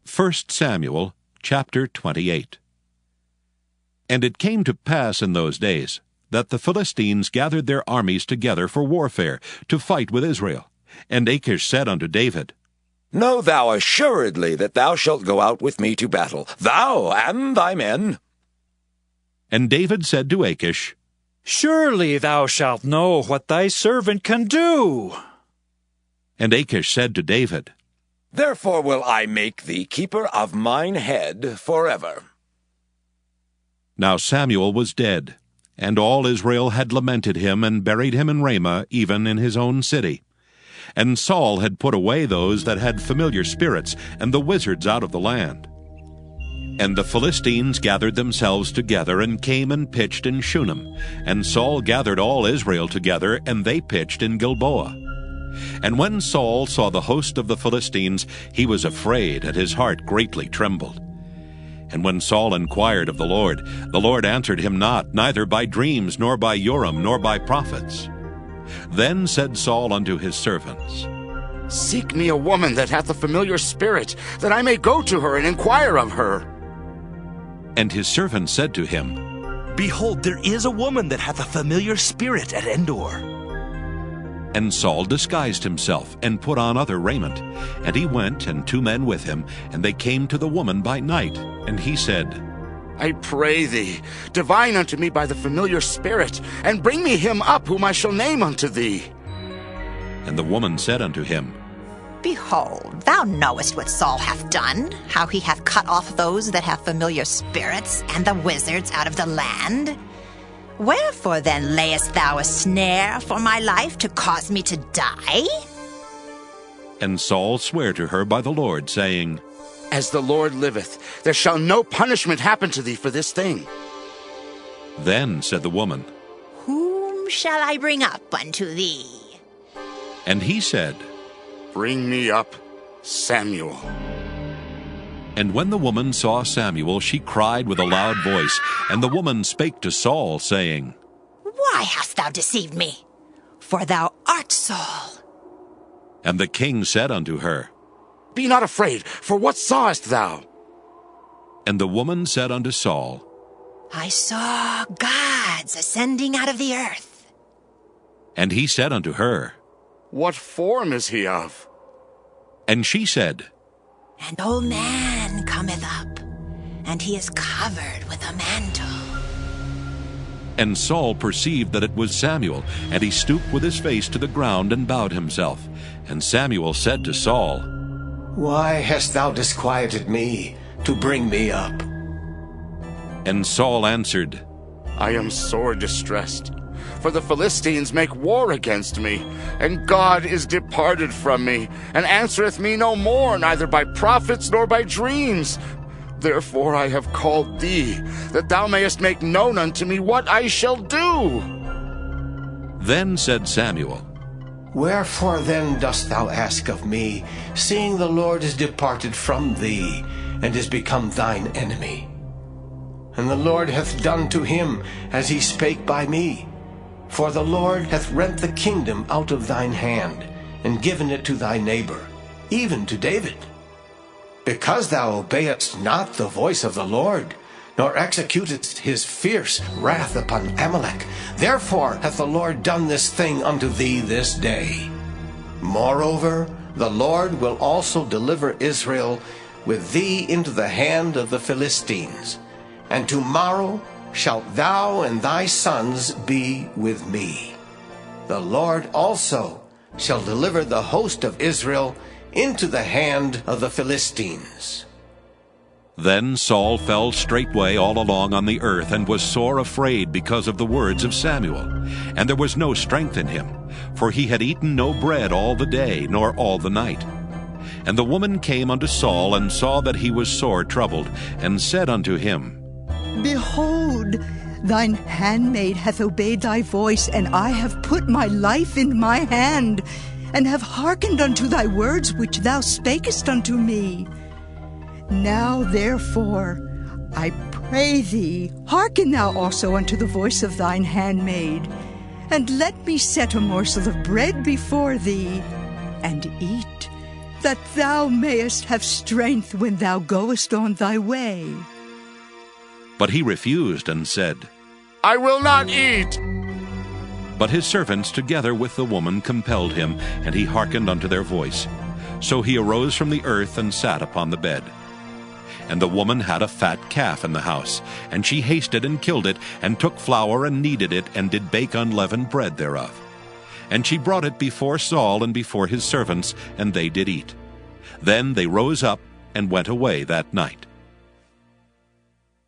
1 Samuel chapter 28. And it came to pass in those days that the Philistines gathered their armies together for warfare, to fight with Israel. And Achish said unto David, Know thou assuredly that thou shalt go out with me to battle, thou and thy men. And David said to Achish, Surely thou shalt know what thy servant can do. And Achish said to David, Therefore will I make thee keeper of mine head forever. Now Samuel was dead, and all Israel had lamented him, and buried him in Ramah, even in his own city. And Saul had put away those that had familiar spirits, and the wizards out of the land. And the Philistines gathered themselves together, and came and pitched in Shunem. And Saul gathered all Israel together, and they pitched in Gilboa. And when Saul saw the host of the Philistines, he was afraid, and his heart greatly trembled. And when Saul inquired of the Lord answered him not, neither by dreams, nor by Urim, nor by prophets. Then said Saul unto his servants, Seek me a woman that hath a familiar spirit, that I may go to her and inquire of her. And his servants said to him, Behold, there is a woman that hath a familiar spirit at Endor. And Saul disguised himself, and put on other raiment. And he went, and 2 men with him, and they came to the woman by night. And he said, I pray thee, divine unto me by the familiar spirit, and bring me him up whom I shall name unto thee. And the woman said unto him, Behold, thou knowest what Saul hath done, how he hath cut off those that have familiar spirits, and the wizards out of the land. Wherefore then layest thou a snare for my life, to cause me to die? And Saul sware to her by the Lord, saying, As the Lord liveth, there shall no punishment happen to thee for this thing. Then said the woman, Whom shall I bring up unto thee? And he said, Bring me up Samuel. And when the woman saw Samuel, she cried with a loud voice. And the woman spake to Saul, saying, Why hast thou deceived me? For thou art Saul. And the king said unto her, Be not afraid, for what sawest thou? And the woman said unto Saul, I saw gods ascending out of the earth. And he said unto her, What form is he of? And she said, An old man cometh up, and he is covered with a mantle. And Saul perceived that it was Samuel, and he stooped with his face to the ground, and bowed himself. And Samuel said to Saul, Why hast thou disquieted me to bring me up? And Saul answered, I am sore distressed, for the Philistines make war against me, and God is departed from me, and answereth me no more, neither by prophets nor by dreams. Therefore I have called thee, that thou mayest make known unto me what I shall do. Then said Samuel, Wherefore then dost thou ask of me, seeing the Lord is departed from thee, and is become thine enemy? And the Lord hath done to him as he spake by me. For the Lord hath rent the kingdom out of thine hand, and given it to thy neighbor, even to David. Because thou obeyedst not the voice of the Lord, nor executedst his fierce wrath upon Amalek, therefore hath the Lord done this thing unto thee this day. Moreover, the Lord will also deliver Israel with thee into the hand of the Philistines, and tomorrow shalt thou and thy sons be with me. The Lord also shall deliver the host of Israel into the hand of the Philistines. Then Saul fell straightway all along on the earth, and was sore afraid because of the words of Samuel. And there was no strength in him, for he had eaten no bread all the day, nor all the night. And the woman came unto Saul, and saw that he was sore troubled, and said unto him, Behold, thine handmaid hath obeyed thy voice, and I have put my life in my hand, and have hearkened unto thy words which thou spakest unto me. Now therefore, I pray thee, hearken thou also unto the voice of thine handmaid, and let me set a morsel of bread before thee, and eat, that thou mayest have strength when thou goest on thy way. But he refused and said, I will not eat. But his servants together with the woman compelled him, and he hearkened unto their voice. So he arose from the earth and sat upon the bed. And the woman had a fat calf in the house, and she hasted and killed it, and took flour and kneaded it, and did bake unleavened bread thereof. And she brought it before Saul and before his servants, and they did eat. Then they rose up and went away that night.